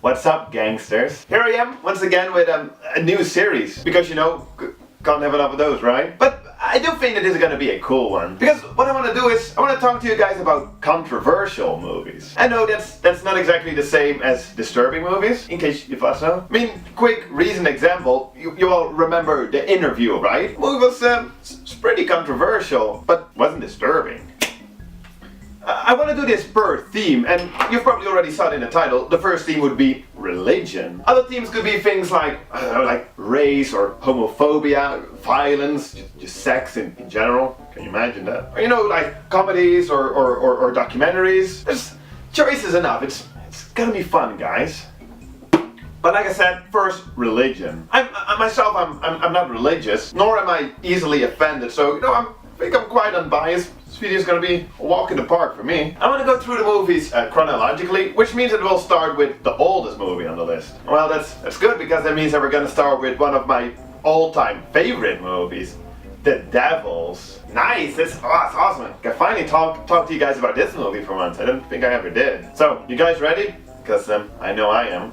What's up, gangsters? Here I am, once again with a new series. Because, can't have enough of those, right? But I do think that this is gonna be a cool one. Because what I want to do is, I want to talk to you guys about controversial movies. I know that's not exactly the same as disturbing movies, in case you thought so. I mean, quick recent example, you all remember The Interview, right? The movie was pretty controversial, but wasn't disturbing. I want to do this per theme, and you've probably already saw it in the title. The first theme would be religion. Other themes could be things like, I don't know, like race or homophobia, violence, just sex in general. Can you imagine that? Or, like comedies or documentaries. There's choices enough. It's gonna be fun, guys. But like I said, first, religion. I'm not religious, nor am I easily offended, so I think I'm quite unbiased. This video is going to be a walk in the park for me. I'm going to go through the movies chronologically, which means that we'll start with the oldest movie on the list. Well, that's good, because that means that we're going to start with one of my all-time favorite movies, The Devils. Nice, that's awesome. I can finally talk to you guys about this movie for once. I didn't think I ever did. So, you guys ready? Because I know I am.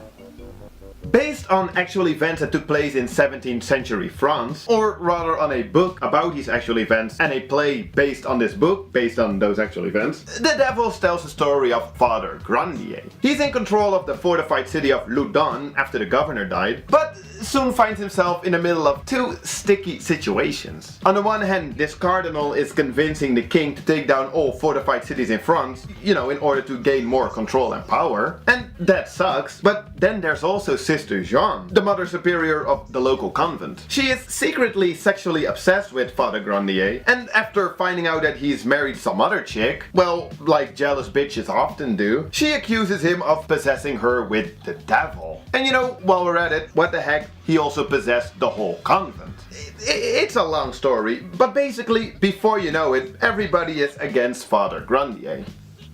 Based on actual events that took place in 17th century France, or rather on a book about these actual events and a play based on this book, based on those actual events, The Devils tells the story of Father Grandier. He's in control of the fortified city of Loudun after the governor died, but soon finds himself in the middle of two sticky situations. On the one hand, this cardinal is convincing the king to take down all fortified cities in France, in order to gain more control and power, and that sucks, but then there's also Sister Jeanne, the mother superior of the local convent. She is secretly sexually obsessed with Father Grandier, and after finding out that he's married some other chick, well, like jealous bitches often do, she accuses him of possessing her with the devil. And while we're at it, what the heck, he also possessed the whole convent. It's a long story, but basically, before you know it, everybody is against Father Grandier.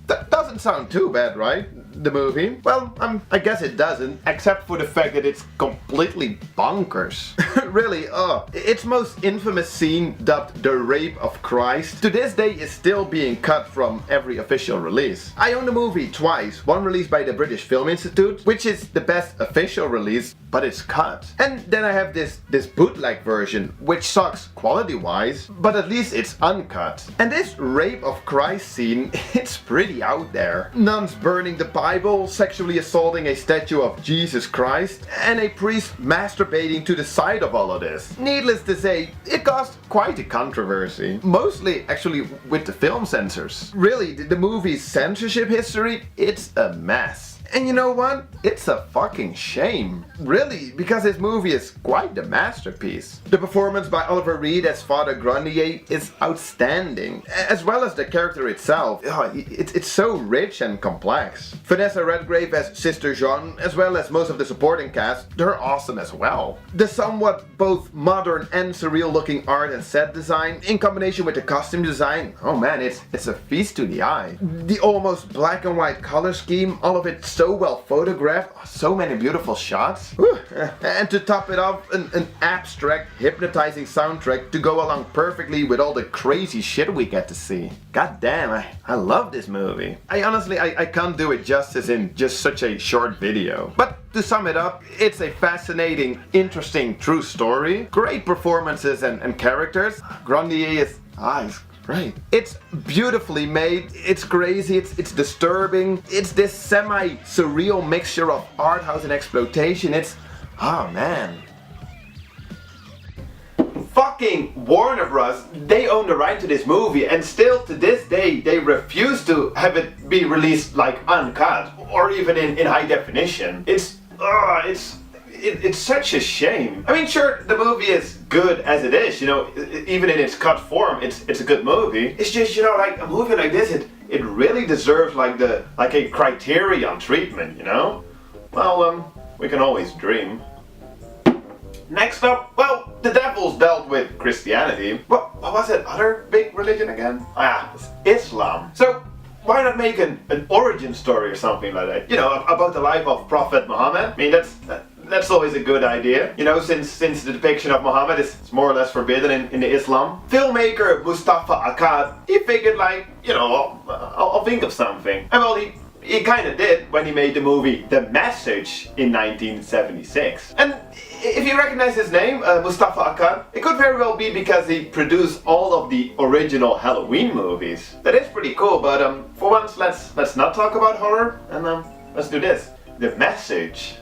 That doesn't sound too bad, right? The movie? Well, I guess it doesn't, except for the fact that it's completely bonkers. Really, its most infamous scene, dubbed The Rape of Christ, to this day is still being cut from every official release. I own the movie twice, one released by the British Film Institute, which is the best official release, but it's cut. And then I have this bootleg version, which sucks quality-wise, but at least it's uncut. And this Rape of Christ scene, it's pretty out there. Nuns burning the Bible, sexually assaulting a statue of Jesus Christ, and a priest masturbating to the side of all of this. Needless to say, it caused quite a controversy. Mostly actually with the film censors. Really, the movie's censorship history, it's a mess. And you know what? It's a fucking shame. Really, because this movie is quite the masterpiece. The performance by Oliver Reed as Father Grandier is outstanding, as well as the character itself. It's so rich and complex. Vanessa Redgrave as Sister Jeanne, as well as most of the supporting cast, they're awesome as well. The somewhat both modern and surreal looking art and set design, in combination with the costume design, oh man, it's a feast to the eye. The almost black and white color scheme, all of it so well photographed, so many beautiful shots. Whew. And to top it off, an abstract, hypnotizing soundtrack to go along perfectly with all the crazy shit we get to see. God damn, I love this movie. I can't do it justice in just such a short video. But to sum it up, it's a fascinating, interesting, true story. Great performances and characters. Grandier is right. It's beautifully made, it's crazy, it's disturbing, it's this semi-surreal mixture of art house and exploitation, oh man. Fucking Warner Bros, they own the right to this movie, and still to this day they refuse to have it be released like uncut, or even in high definition. It's such a shame. I mean, sure, the movie is good as it is, even in its cut form, it's a good movie. It's just, like a movie like this, it really deserves like a Criterion treatment, Well, we can always dream. Next up, well, the Devils dealt with Christianity. What was that other big religion again? It's Islam. So, why not make an origin story or something like that? About the life of Prophet Muhammad. I mean, that's always a good idea. Since the depiction of Muhammad is more or less forbidden in Islam. Filmmaker Mustafa Akkad, he figured I'll think of something. And well, he he kinda did when he made the movie The Message in 1976. And if you recognize his name, Mustafa Akkad, it could very well be because he produced all of the original Halloween movies. That is pretty cool, but for once let's not talk about horror, and let's do this. The Message.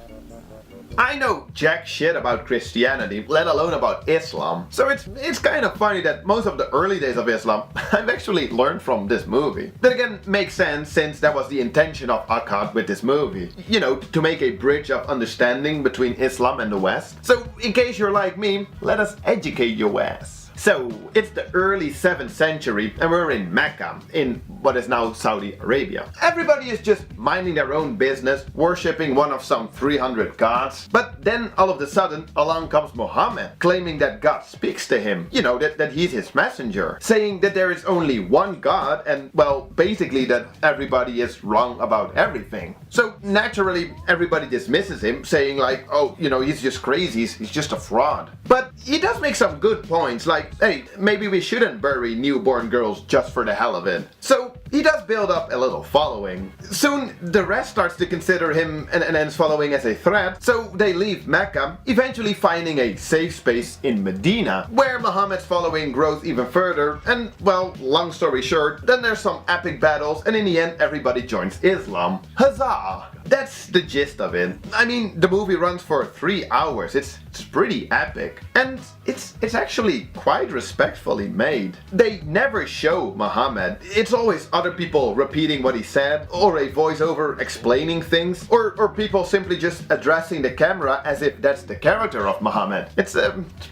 I know jack shit about Christianity, let alone about Islam. So it's kind of funny that most of the early days of Islam I've actually learned from this movie. That again makes sense since that was the intention of Akkad with this movie. You know, to make a bridge of understanding between Islam and the West. So in case you're like me, let us educate your ass. So, it's the early 7th century and we're in Mecca, in what is now Saudi Arabia. Everybody is just minding their own business, worshipping one of some 300 gods. But then all of a sudden, along comes Muhammad, claiming that God speaks to him. You know, that he's his messenger. Saying that there is only one God and, well, basically that everybody is wrong about everything. So, naturally, everybody dismisses him, saying like, oh, you know, he's just crazy, he's just a fraud. But he does make some good points, like, hey, maybe we shouldn't bury newborn girls just for the hell of it. So he does build up a little following. Soon the rest starts to consider him and ends following as a threat, so they leave Mecca, eventually finding a safe space in Medina, where Muhammad's following grows even further, and well, long story short, then there's some epic battles and in the end everybody joins Islam. Huzzah! That's the gist of it. I mean, the movie runs for 3 hours. It's pretty epic. And it's actually quite respectfully made. They never show Muhammad. It's always other people repeating what he said, or a voiceover explaining things, or people simply just addressing the camera as if that's the character of Muhammad. It's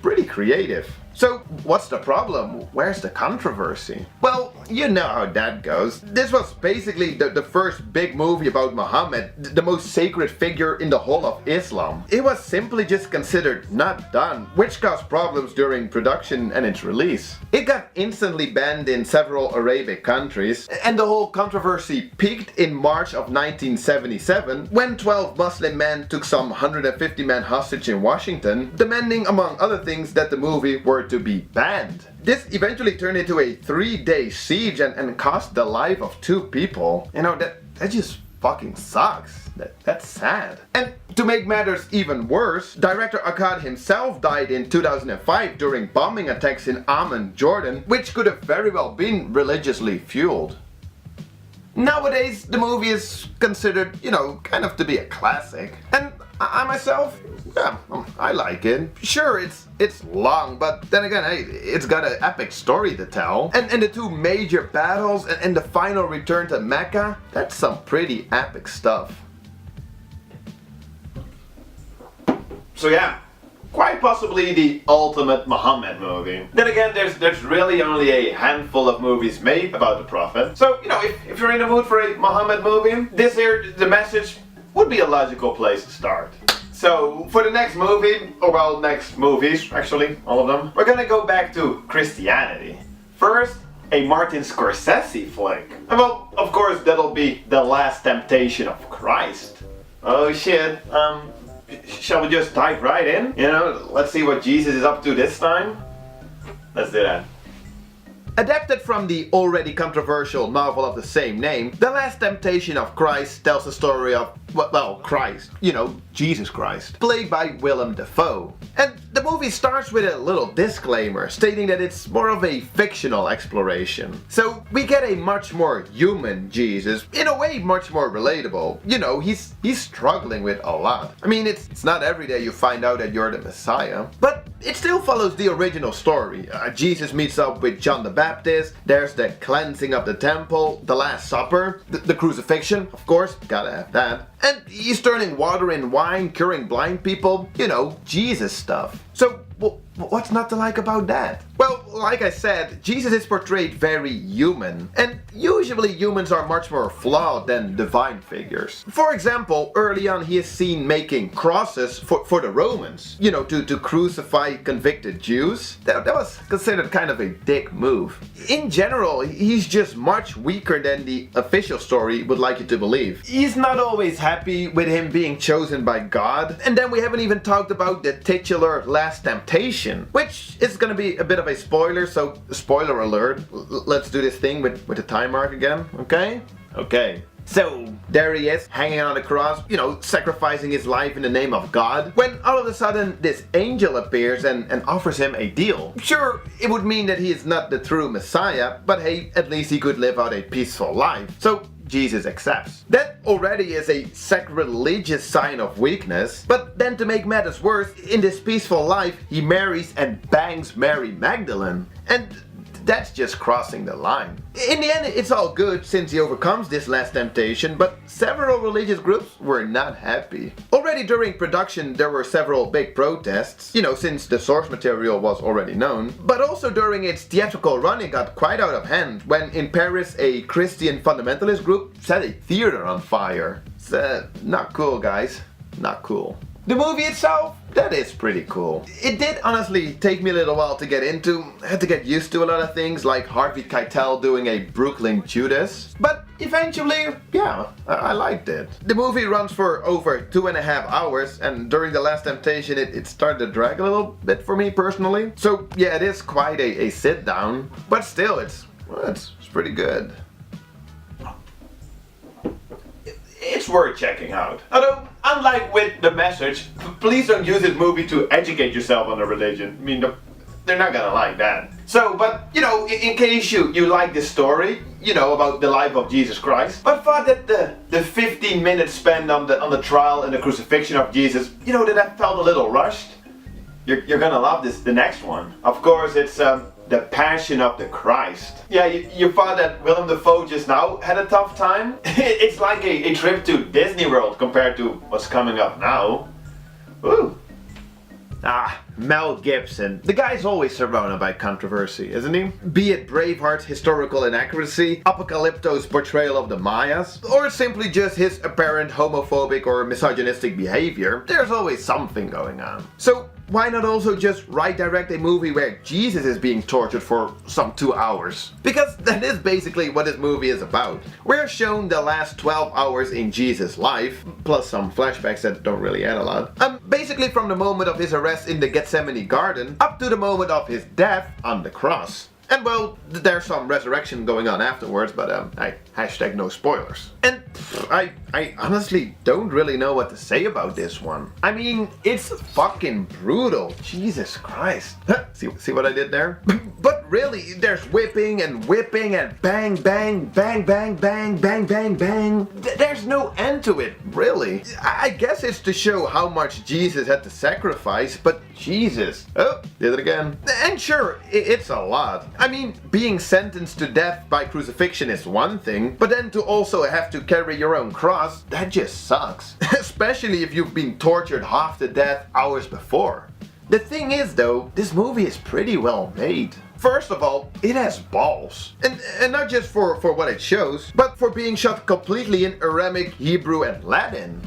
pretty creative. So, what's the problem? Where's the controversy? Well, you know how that goes. This was basically the first big movie about Muhammad, the most sacred figure in the whole of Islam. It was simply just considered not done, which caused problems during production and its release. It got instantly banned in several Arabic countries, and the whole controversy peaked in March of 1977, when 12 Muslim men took some 150 men hostage in Washington, demanding among other things that the movie were to be banned. This eventually turned into a 3-day siege and cost the life of 2 people. You know, that just fucking sucks. That's sad. And to make matters even worse, director Akkad himself died in 2005 during bombing attacks in Amman, Jordan, which could have very well been religiously fueled. Nowadays, the movie is considered, you know, kind of to be a classic. And I myself, yeah, I like it. Sure, it's long, but then again, hey, it's got an epic story to tell. And the 2 major battles and the final return to Mecca, that's some pretty epic stuff. So yeah, quite possibly the ultimate Muhammad movie. Then again, there's really only a handful of movies made about the Prophet. So, you know, if you're in the mood for a Muhammad movie, this here, The Message, would be a logical place to start. So, for the next movie, or well, next movies, actually, all of them, we're gonna go back to Christianity. First, a Martin Scorsese flick. And well, of course, that'll be The Last Temptation of Christ. Oh shit, shall we just dive right in? You know, let's see what Jesus is up to this time? Let's do that. Adapted from the already controversial novel of the same name, The Last Temptation of Christ tells the story of, well, Christ, you know, Jesus Christ, played by Willem Dafoe. And the movie starts with a little disclaimer stating that it's more of a fictional exploration. So we get a much more human Jesus, in a way much more relatable. You know, he's struggling with a lot. I mean, it's not every day you find out that you're the Messiah, but it still follows the original story. Jesus meets up with John the Baptist, there's the cleansing of the temple, the Last Supper, the crucifixion, of course, gotta have that. And he's turning water into wine, curing blind people, you know, Jesus stuff. So, what's not to like about that? Well, like I said, Jesus is portrayed very human, and usually humans are much more flawed than divine figures. For example, early on he is seen making crosses for the Romans, you know, to crucify convicted Jews. That was considered kind of a dick move. In general, he's just much weaker than the official story would like you to believe. He's not always happy with him being chosen by God, and then we haven't even talked about the titular Last Temptation, which is gonna be a bit of a spoiler, so spoiler alert. Let's do this thing with the time mark again, okay? Okay. So there he is, hanging on the cross, you know, sacrificing his life in the name of God, when all of a sudden this angel appears and offers him a deal. Sure, it would mean that he is not the true Messiah, but hey, at least he could live out a peaceful life. So Jesus accepts. That already is a sacrilegious sign of weakness, but then to make matters worse, in this peaceful life he marries and bangs Mary Magdalene. And that's just crossing the line. In the end, it's all good since he overcomes this last temptation, but several religious groups were not happy. Already during production there were several big protests, you know, since the source material was already known, but also during its theatrical run it got quite out of hand when in Paris a Christian fundamentalist group set a theater on fire. It's not cool, guys. Not cool. The movie itself, that is pretty cool. It did honestly take me a little while to get into. I had to get used to a lot of things like Harvey Keitel doing a Brooklyn Judas. But eventually, yeah, I liked it. The movie runs for over 2.5 hours and during The Last Temptation it started to drag a little bit for me personally. So yeah, it is quite a sit down, but still it's pretty good. It's worth checking out. Although, unlike with The Message, please don't use this movie to educate yourself on the religion. I mean, they're not gonna like that. So, but, you know, in case you like this story, you know, about the life of Jesus Christ, but thought that the 15 minutes spent on the trial and the crucifixion of Jesus, you know, that felt a little rushed, you're gonna love the next one. Of course, it's The Passion of the Christ. Yeah, you thought that Willem Dafoe just now had a tough time? It's like a trip to Disney World compared to what's coming up now. Woo. Mel Gibson. The guy's always surrounded by controversy, isn't he? Be it Braveheart's historical inaccuracy, Apocalypto's portrayal of the Mayas, or simply just his apparent homophobic or misogynistic behavior, there's always something going on. So why not also just direct a movie where Jesus is being tortured for some 2 hours? Because that is basically what this movie is about. We're shown the last 12 hours in Jesus' life, plus some flashbacks that don't really add a lot. Basically from the moment of his arrest in the Gethsemane garden up to the moment of his death on the cross. And well, there's some resurrection going on afterwards, but hashtag no spoilers. And I honestly don't really know what to say about this one. I mean, it's fucking brutal. Jesus Christ. See what I did there? But really, there's whipping and bang, bang, bang, bang, bang, bang, bang, bang. There's no end to it, really. I guess it's to show how much Jesus had to sacrifice, but Jesus. Oh, did it again. And sure, it's a lot. I mean, being sentenced to death by crucifixion is one thing, but then to also have to carry your own cross, that just sucks. Especially if you've been tortured half to death hours before. The thing is though, this movie is pretty well made. First of all, it has balls. And not just for what it shows, but for being shot completely in Aramaic, Hebrew and Latin.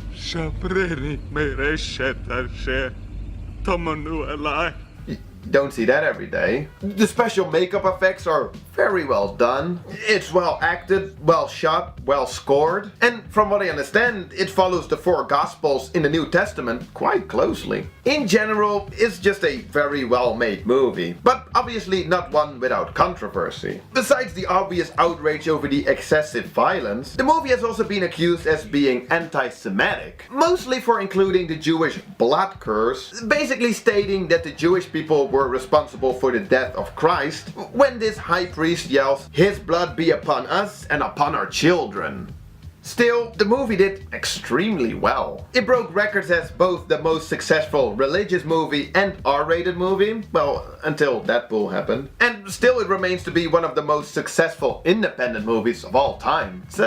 Don't see that every day. The special makeup effects are very well done. It's well acted, well shot, well scored. And from what I understand, it follows the 4 Gospels in the New Testament quite closely. In general, it's just a very well made movie, but obviously not one without controversy. Besides the obvious outrage over the excessive violence, the movie has also been accused as being anti-Semitic, mostly for including the Jewish blood curse, basically stating that the Jewish people were responsible for the death of Christ, when this high priest yells, "His blood be upon us and upon our children." Still, the movie did extremely well. It broke records as both the most successful religious movie and R-rated movie, well, until Deadpool happened. And still it remains to be one of the most successful independent movies of all time. It's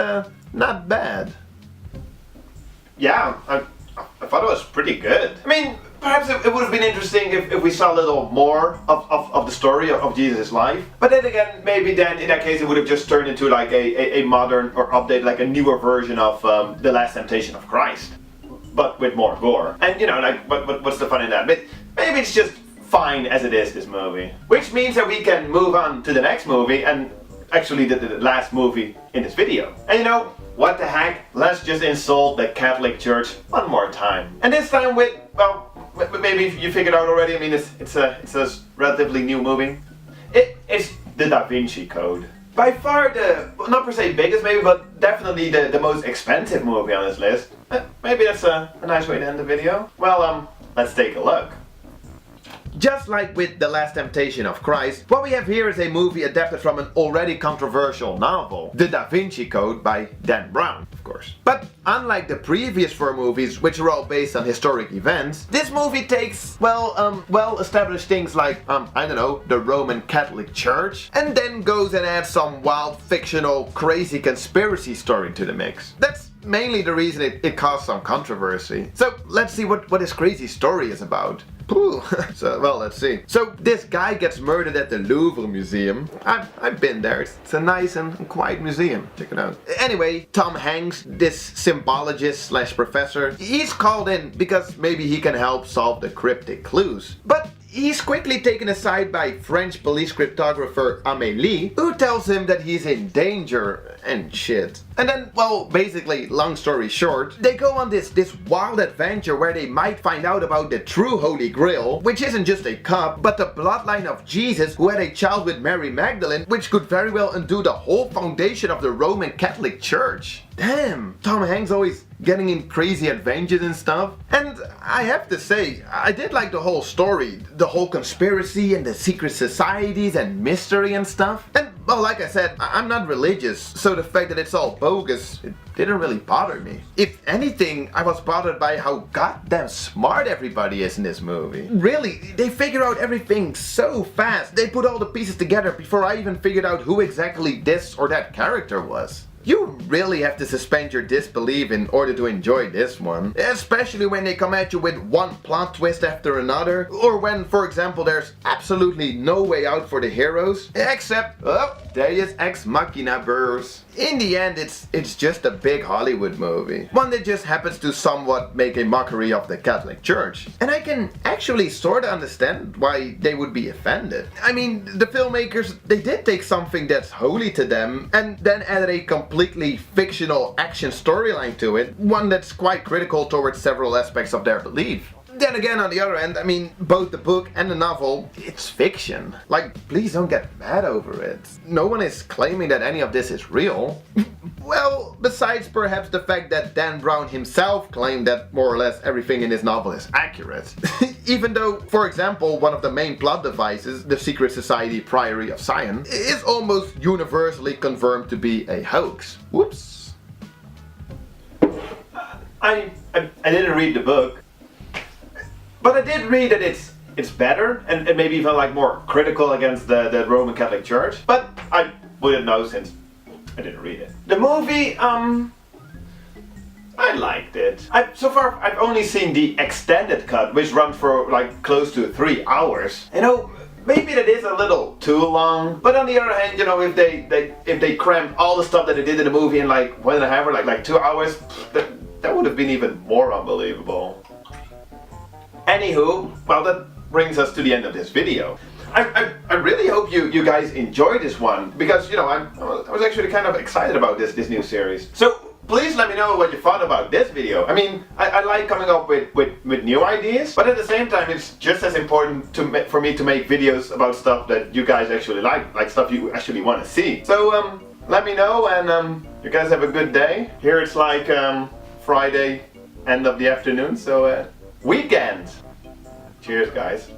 not bad. Yeah, I thought it was pretty good. I mean, perhaps it would have been interesting if we saw a little more of the story of Jesus' life. But then again, maybe then in that case it would have just turned into like a modern or updated, like a newer version of The Last Temptation of Christ. But with more gore. And you know, like, what's the fun in that? But maybe it's just fine as it is, this movie. Which means that we can move on to the next movie, and actually the last movie in this video. And you know, what the heck? Let's just insult the Catholic Church one more time. And this time with, well, maybe you figured out already. I mean, it's a relatively new movie. It's the Da Vinci Code. by far the, not per se biggest maybe, but definitely the most expensive movie on this list. Maybe that's a nice way to end the video. Well, let's take a look. Just like with The Last Temptation of Christ, what we have here is a movie adapted from an already controversial novel, The Da Vinci Code by Dan Brown, of course. But unlike the previous 4 movies, which are all based on historic events, this movie takes, well-established things like, I don't know, the Roman Catholic Church, and then goes and adds some wild, fictional, crazy conspiracy story to the mix. That's mainly the reason it caused some controversy. So let's see what this crazy story is about. Ooh. So, well, let's see. So this guy gets murdered at the Louvre Museum. I've been there. It's a nice and quiet museum. Check it out. Anyway, Tom Hanks, this symbologist slash professor, he's called in because maybe he can help solve the cryptic clues. But he's quickly taken aside by French police cryptographer Amélie, who tells him that he's in danger and shit. And then, well, basically, long story short, they go on this wild adventure where they might find out about the true Holy Grail, which isn't just a cup, but the bloodline of Jesus who had a child with Mary Magdalene, which could very well undo the whole foundation of the Roman Catholic Church. Damn, Tom Hanks always getting in crazy adventures and stuff. And I have to say, I did like the whole story, the whole conspiracy and the secret societies and mystery and stuff. And well, like I said, I'm not religious, so the fact that it's all bogus, it didn't really bother me. If anything, I was bothered by how goddamn smart everybody is in this movie. Really, they figure out everything so fast. They put all the pieces together before I even figured out who exactly this or that character was. You really have to suspend your disbelief in order to enjoy this one. Especially when they come at you with one plot twist after another, or when, for example, there's absolutely no way out for the heroes, except, oh, Deus Ex Machina burrs. In the end, it's just a big Hollywood movie. One that just happens to somewhat make a mockery of the Catholic Church. And I can actually sorta understand why they would be offended. I mean, the filmmakers, they did take something that's holy to them and then added a completely fictional action storyline to it, one that's quite critical towards several aspects of their belief. Then again, on the other end, I mean, both the book and the novel, it's fiction. Like, please don't get mad over it. No one is claiming that any of this is real. Well, besides perhaps the fact that Dan Brown himself claimed that more or less everything in his novel is accurate. Even though, for example, one of the main plot devices, the Secret Society Priory of Sion, is almost universally confirmed to be a hoax. Whoops. I didn't read the book. But I did read that it's better and maybe even like more critical against the Roman Catholic Church. But I wouldn't know since I didn't read it. The movie, I liked it. So far I've only seen the extended cut, which runs for like close to 3 hours. You know, maybe that is a little too long. But on the other hand, you know, if they crammed all the stuff that they did in the movie in like 1.5 or like 2 hours, that would have been even more unbelievable. Anywho, well, that brings us to the end of this video. I really hope you guys enjoyed this one, because, you know, I was actually kind of excited about this new series. So please let me know what you thought about this video. I mean, I like coming up with new ideas, but at the same time, it's just as important for me to make videos about stuff that you guys actually like stuff you actually want to see. So let me know, and you guys have a good day. Here it's like Friday, end of the afternoon, so weekend. Cheers, guys.